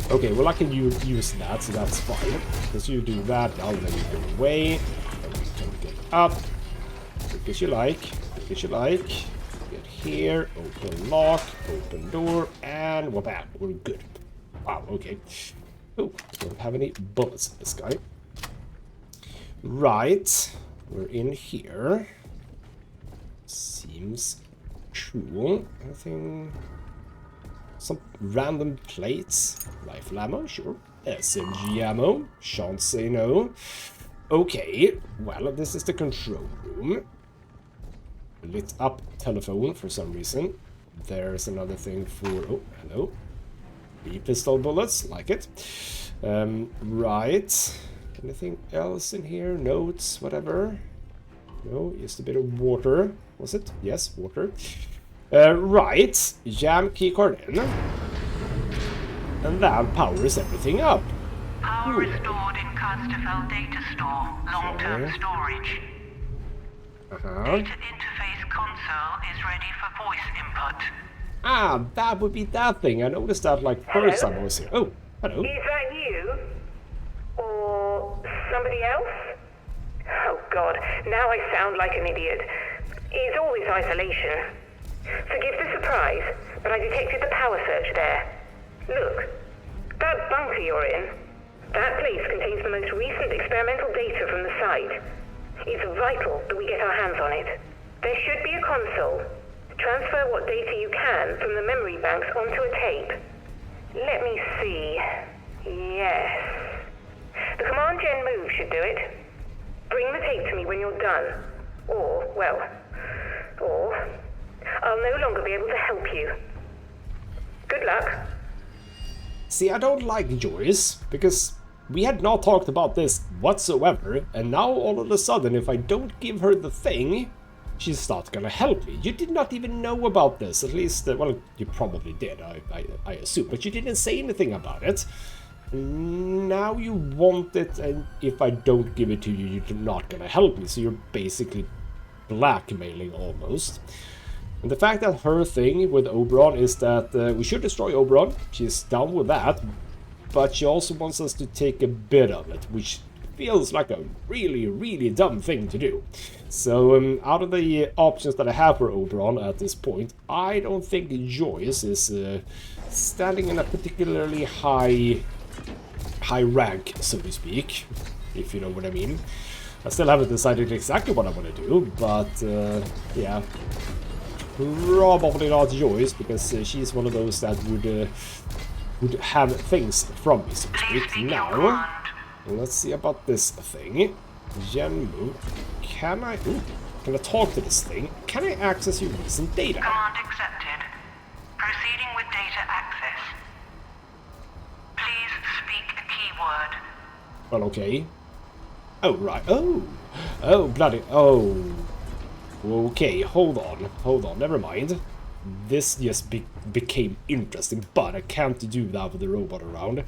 [SPEAKER 1] Okay, well I can use that, so that's fine. Because you do that, now then you go away. And we can get up. Look as you like. Look as you like. Get here, open lock, open door, and we're back. We're good. Wow, okay. Oh, don't have any bullets in this guy. Right. We're in here. Seems cool. Anything? Some random plates. Rifle ammo, sure. SMG ammo. Shan't say no. Okay, well, this is the control room. Lit up telephone for some reason. There's another thing for... Oh, hello. Pistol bullets, like it. Right. Anything else in here? Notes, whatever. No, just a bit of water. Was it? Yes, water. Right. Jam keycard in. And that powers everything up.
[SPEAKER 7] Power restored in Karstafel data store. Long-term storage. Data interface console is ready for voice input.
[SPEAKER 1] Ah, that would be that thing. I noticed that like first time I was here. Oh, hello.
[SPEAKER 7] Is that you? Or somebody else? Oh god, now I sound like an idiot. It's always isolation. Forgive the surprise, but I detected the power surge there. Look, that bunker you're in, that place contains the most recent experimental data from the site. It's vital that we get our hands on it. There should be a console. Transfer what data you can from the memory banks onto a tape. Let me see. Yes. The command gen move should do it. Bring the tape to me when you're done. Or I'll no longer be able to help you. Good luck.
[SPEAKER 1] See, I don't like Joyce, because we had not talked about this whatsoever, and now all of a sudden, if I don't give her the thing, she's not gonna help me. You did not even know about this, at least, well, you probably did, I assume, but you didn't say anything about it. Now you want it, and if I don't give it to you, you're not gonna help me, so you're basically blackmailing almost. And the fact that her thing with Oberon is that we should destroy Oberon, she's down with that, but she also wants us to take a bit of it, which feels like a really, really dumb thing to do. So out of the options that I have for Oberon at this point, I don't think Joyce is standing in a particularly high rank, so to speak, if you know what I mean. I still haven't decided exactly what I want to do, but yeah, probably not Joyce, because she's one of those that would have things from me, so to speak. Now, let's see about this thing. Genmu, can I talk to this thing? Can I access your recent data?
[SPEAKER 7] Command accepted. Proceeding with data access. Please speak a keyword.
[SPEAKER 1] Well, okay. Oh, right. Oh, bloody. Oh. Okay, hold on. Never mind. This just became interesting, but I can't do that with the robot around.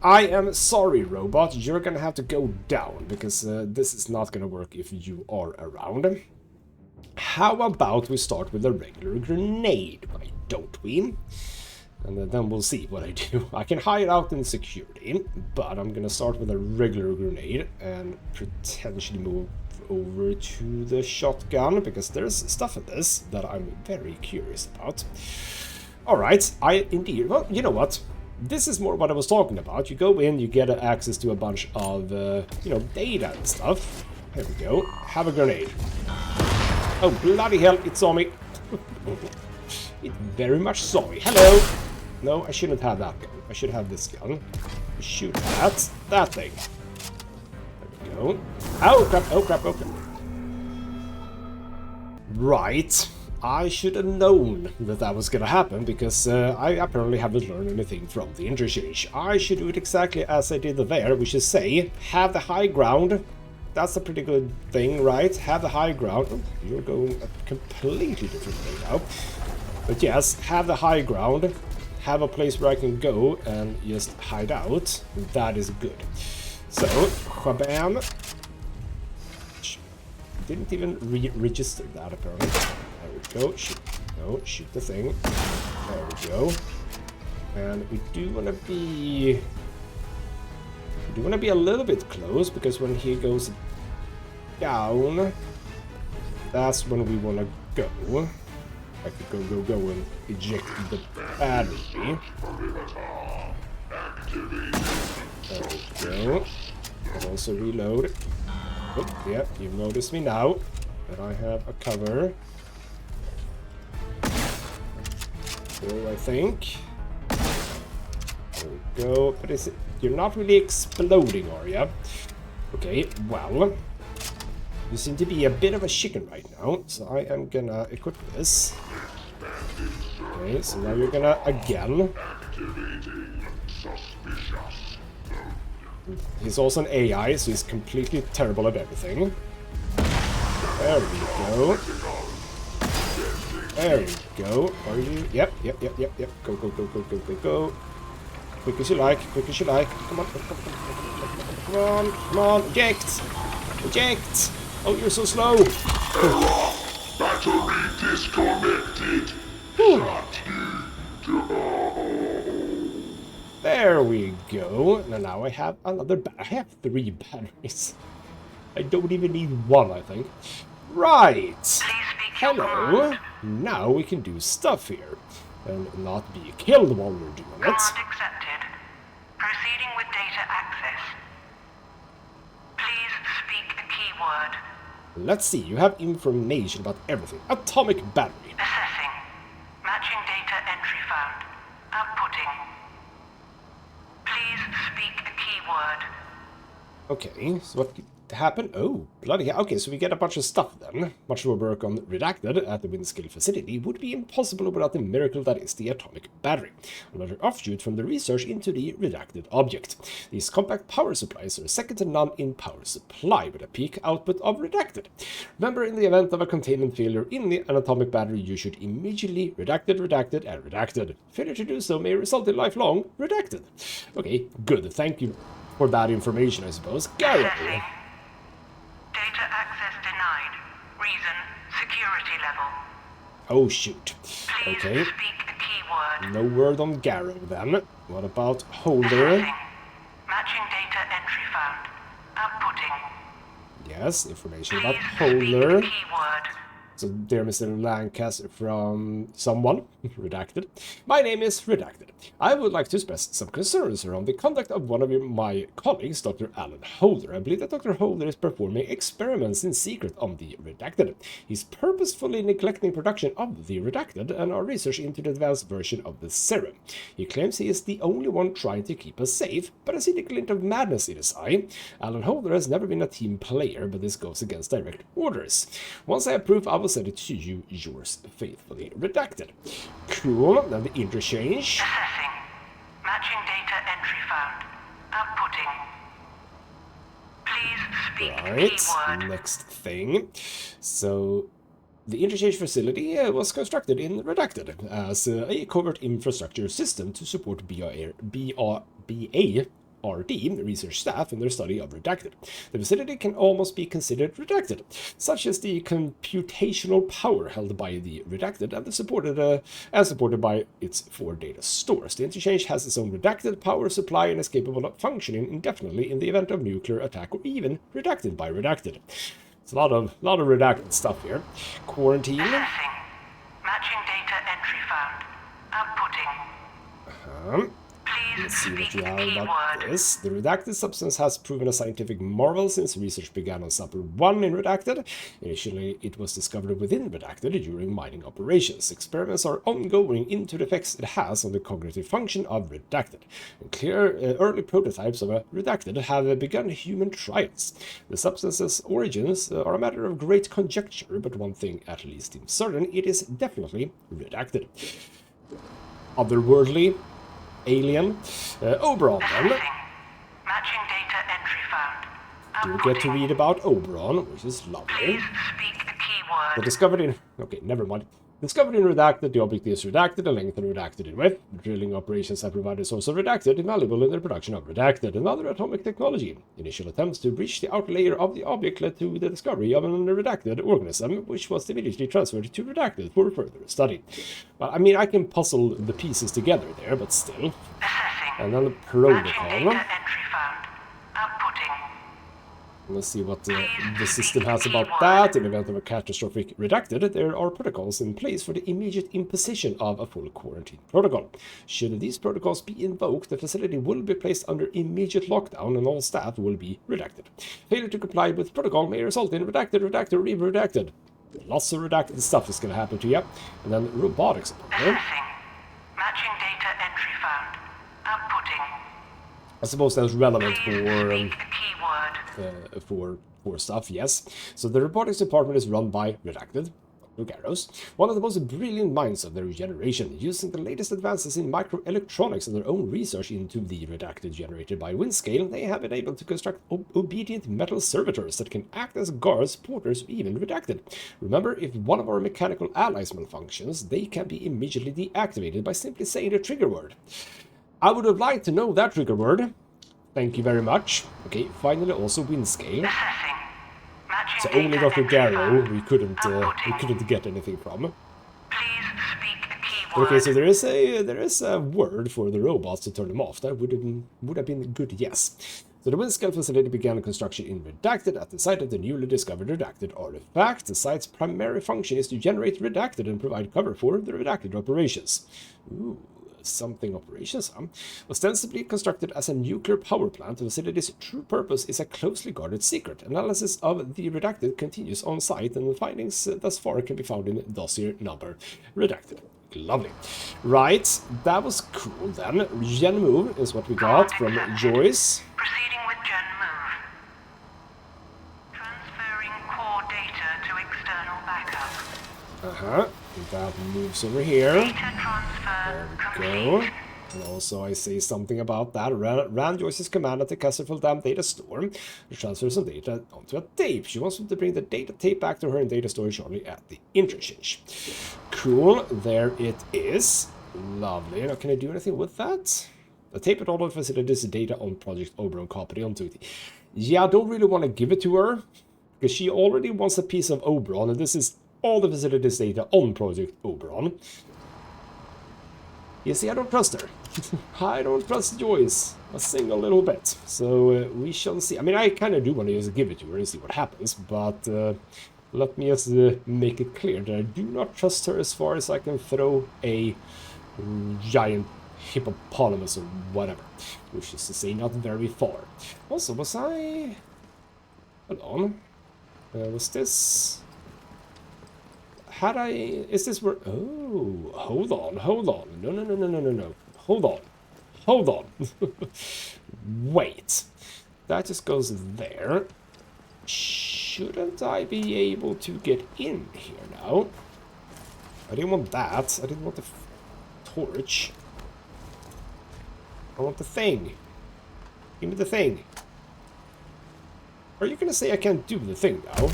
[SPEAKER 1] I am sorry, robot. You're gonna have to go down, because this is not gonna work if you are around. How about we start with a regular grenade? Why don't we? And then we'll see what I do. I can hide out in security, but I'm gonna start with a regular grenade and potentially move over to the shotgun, because there's stuff in this that I'm very curious about. Alright, indeed, well, you know what? This is more what I was talking about. You go in, you get access to a bunch of, you know, data and stuff. Here we go. Have a grenade. Oh, bloody hell, it saw me. It very much saw me. Hello! No, I shouldn't have that gun. I should have this gun. Shoot that thing. There we go. Oh crap, oh crap, oh crap. Right. I should have known that that was gonna happen, because I apparently haven't learned anything from the interchange. I should do it exactly as I did there, which is say, have the high ground. That's a pretty good thing, right? Have the high ground. Oh, you're going a completely different way now. But yes, have the high ground. Have a place where I can go and just hide out. That is good. So, shabam. Didn't even register that apparently. There we go. Shoot. No, shoot the thing. There we go. And we do want to be... We do want to be a little bit close, because when he goes down, that's when we want to go. I could go and eject the battery. There we go. And also reload. Oh, yeah, you notice me now. That I have a cover. So I think. There we go. But is it? You're not really exploding, are you? Okay, well. You seem to be a bit of a chicken right now, so I am gonna equip this. Okay, so now you're gonna again. He's also an AI, so he's completely terrible at everything. There we go. There we go. Are you? Yep. Go. Go. Quick as you like, quick as you like. Come on. Eject! Eject! Oh, you're so slow.
[SPEAKER 2] Battery disconnected.
[SPEAKER 1] There we go. Now I have another I have 3 batteries. I don't even need 1, I think. Right. Hello. Now we can do stuff here. And not be killed while we're doing it.
[SPEAKER 7] Command accepted. Proceeding with data access. Please speak a keyword.
[SPEAKER 1] Let's see, you have information about everything. Atomic battery.
[SPEAKER 7] Assessing. Matching data entry found. Outputting. Please speak a keyword.
[SPEAKER 1] Okay, so what happened? Oh, bloody hell. Okay, so we get a bunch of stuff then. Much more work on Redacted at the Windscale facility would be impossible without the miracle that is the atomic battery. Another offshoot from the research into the Redacted object. These compact power supplies are second to none in power supply, with a peak output of Redacted. Remember, in the event of a containment failure in an atomic battery, you should immediately Redacted, and Redacted. Failure to do so may result in lifelong Redacted. Okay, good. Thank you for that information, I suppose. Gary.
[SPEAKER 7] Assessing. Data access denied. Reason, security level.
[SPEAKER 1] Oh, shoot.
[SPEAKER 7] Please
[SPEAKER 1] Okay.
[SPEAKER 7] speak a keyword.
[SPEAKER 1] No word on Garrow then. What about Holder?
[SPEAKER 7] Assessing. Matching data entry found. Outputting.
[SPEAKER 1] Yes, information about
[SPEAKER 7] Please speak
[SPEAKER 1] Holder.
[SPEAKER 7] a keyword.
[SPEAKER 1] So, dear Mr. Lancaster from someone, Redacted. My name is Redacted. I would like to express some concerns around the conduct of one of my colleagues, Dr. Alan Holder. I believe that Dr. Holder is performing experiments in secret on the Redacted. He's purposefully neglecting production of the Redacted and our research into the advanced version of the serum. He claims he is the only one trying to keep us safe, but I see the glint of madness in his eye. Alan Holder has never been a team player, but this goes against direct orders. Once I approve, I will send it to you, yours faithfully, Redacted. Cool, then the interchange.
[SPEAKER 7] Assessing. Matching data entry found. Outputting. Please speak a
[SPEAKER 1] Right,
[SPEAKER 7] keyword.
[SPEAKER 1] next thing. So, the interchange facility was constructed in Redacted as a covert infrastructure system to support BARD research staff in their study of Redacted. The facility can almost be considered Redacted, such as the computational power held by the Redacted and supported by its 4 data stores. The interchange has its own Redacted power supply and is capable of functioning indefinitely in the event of nuclear attack or even Redacted by Redacted. It's a lot of Redacted stuff here. Quarantine.
[SPEAKER 7] Assessing. Matching data entry found. Outputting. Please
[SPEAKER 1] Let's see what you have about this. The redacted substance has proven a scientific marvel since research began on Sample 1 in Redacted. Initially, it was discovered within Redacted during mining operations. Experiments are ongoing into the effects it has on the cognitive function of Redacted. And clear early prototypes of a Redacted have begun human trials. The substance's origins are a matter of great conjecture, but one thing at least seems certain, it is definitely Redacted. Otherworldly, alien, Oberon then.
[SPEAKER 7] Matching data entry found.
[SPEAKER 1] You get to read about Oberon, which is lovely.
[SPEAKER 7] Please speak the keyword.
[SPEAKER 1] But discovered in... Okay, never mind. Discovered in Redacted, the object is redacted, the length and redacted in width. The drilling operations have provided a source of Redacted, invaluable in the production of Redacted and other atomic technology. Initial attempts to breach the outer layer of the object led to the discovery of an redacted organism, which was immediately transferred to Redacted for further study. Well, I mean, I can puzzle the pieces together there, but still.
[SPEAKER 7] Assessing.
[SPEAKER 1] And then the
[SPEAKER 7] Matching
[SPEAKER 1] protocol.
[SPEAKER 7] data entry found. Outputting.
[SPEAKER 1] Let's see what the system has about that. In the event of a catastrophic redacted, there are protocols in place for the immediate imposition of a full quarantine protocol. Should these protocols be invoked, the facility will be placed under immediate lockdown and all staff will be redacted. Failure to comply with protocol may result in redacted, re-redacted. Lots of redacted stuff is going to happen to you. And then robotics.
[SPEAKER 7] Assessing. Matching data entry found. Outputting.
[SPEAKER 1] I suppose that's relevant
[SPEAKER 7] Please
[SPEAKER 1] for...
[SPEAKER 7] speak the keyword.
[SPEAKER 1] for stuff, yes. So the robotics department is run by Redacted, Garros, one of the most brilliant minds of their generation, using the latest advances in microelectronics and their own research into the Redacted generated by Windscale. They have been able to construct obedient metal servitors that can act as guards, porters, or even Redacted. Remember, if one of our mechanical allies malfunctions, they can be immediately deactivated by simply saying the trigger word. I would have liked to know that trigger word. Thank you very much. Okay, finally also Windscale.
[SPEAKER 7] Assessing. Matching
[SPEAKER 1] So only
[SPEAKER 7] data
[SPEAKER 1] Dr.
[SPEAKER 7] entry
[SPEAKER 1] Garrow
[SPEAKER 7] found.
[SPEAKER 1] we couldn't get anything from.
[SPEAKER 7] Please speak the keyword.
[SPEAKER 1] Okay, so there is a word for the robots to turn them off. That would have been a good yes. So the Windscale facility began construction in Redacted at the site of the newly discovered Redacted artifact. The site's primary function is to generate Redacted and provide cover for the Redacted operations. Ooh. Something operations, huh? Ostensibly constructed as a nuclear power plant, the facility's true purpose is a closely guarded secret. Analysis of the Redacted continues on site, and the findings thus far can be found in dossier number Redacted. Lovely. Right, that was cool then. Gen move is what we got from Joyce.
[SPEAKER 7] Proceeding with Gen move. Transferring core data to external backup.
[SPEAKER 1] That moves over here.
[SPEAKER 7] Data transfer
[SPEAKER 1] Go.
[SPEAKER 7] complete.
[SPEAKER 1] And also I say something about that. Ran Joyce's command at the Castleful Dam data store to transfer some data onto a tape. She wants me to bring the data tape back to her in data storage shortly at the interchange. Cool, there it is. Lovely. Now can I do anything with that? The tape at all the facilities data on Project Oberon copy on duty. Yeah, I don't really want to give it to her, because she already wants a piece of Oberon, and this is all the facilities data on Project Oberon. You see, I don't trust her. I don't trust Joyce a single little bit. So we shall see. I mean, I kind of do want to just give it to her and see what happens, but let me just make it clear that I do not trust her as far as I can throw a giant hippopotamus or whatever, which is to say not very far. Also, was I... Hold on. Was this... Had I... Is this where... Oh, hold on. No. Hold on. Wait. That just goes there. Shouldn't I be able to get in here now? I didn't want that. I didn't want the torch. I want the thing. Give me the thing. Are you gonna say I can't do the thing now?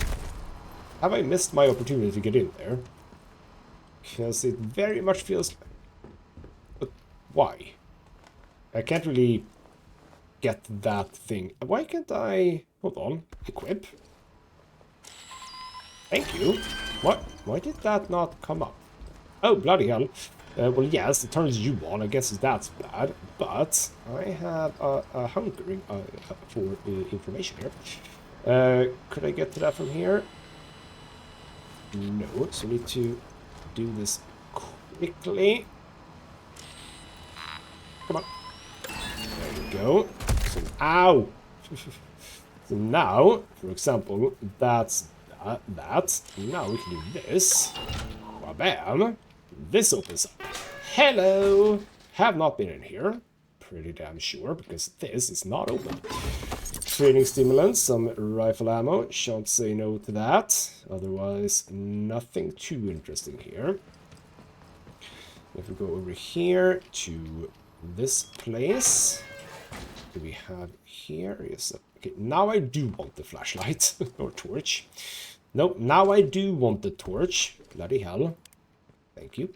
[SPEAKER 1] Have I missed my opportunity to get in there? Because it very much feels... But why? I can't really get that thing. Why can't I... Hold on. Equip. Thank you. What? Why did that not come up? Oh, bloody hell. Well, yes, it turns you on. I guess that's bad. But I have a hunkering for information here. Could I get to that from here? No, so we need to do this quickly. Come on. go. So, ow! So now, for example, that's that. Now we can do this. Bam! This opens up. Hello! Have not been in here. Pretty damn sure, because this is not open. Training stimulants, some rifle ammo. Shan't say no to that. Otherwise, nothing too interesting here. If we go over here to this place, what do we have here? Yes. Okay, now I do want the flashlight or torch. No, now I do want the torch. Bloody hell. Thank you.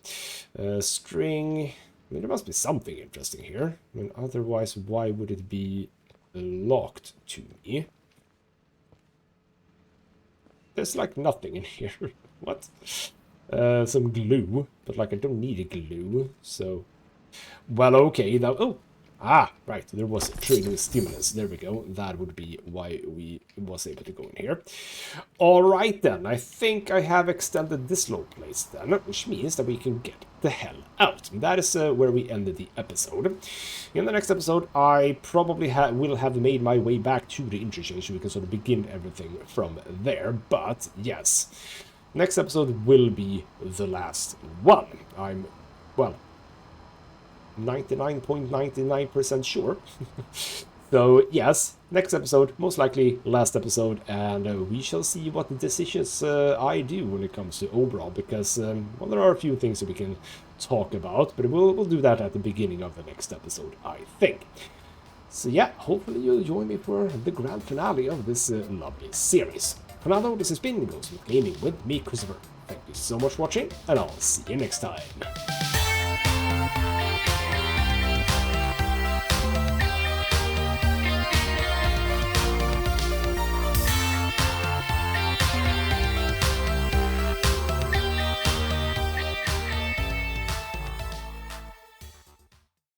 [SPEAKER 1] String. I mean, there must be something interesting here. I mean, otherwise, why would it be locked to me? There's like nothing in here. What? Some glue, but like I don't need a glue, so... Well, okay, now... Oh! Ah, right, there was a training stimulus. There we go. That would be why we was able to go in here. Alright then, I think I have extended this low place then, which means that we can get the hell out. That is where we ended the episode. In the next episode, I probably will have made my way back to the interchange so we can sort of begin everything from there. But, yes, next episode will be the last one. I'm, well... 99.99% sure. So yes, next episode, most likely last episode, and we shall see what decisions I do when it comes to Oberon, because well, there are a few things that we can talk about, but we'll do that at the beginning of the next episode, I think. So yeah, hopefully you'll join me for the grand finale of this lovely series. For now though, this has been Ghostmutgaming with me, Christopher. Thank you so much for watching, and I'll see you next time.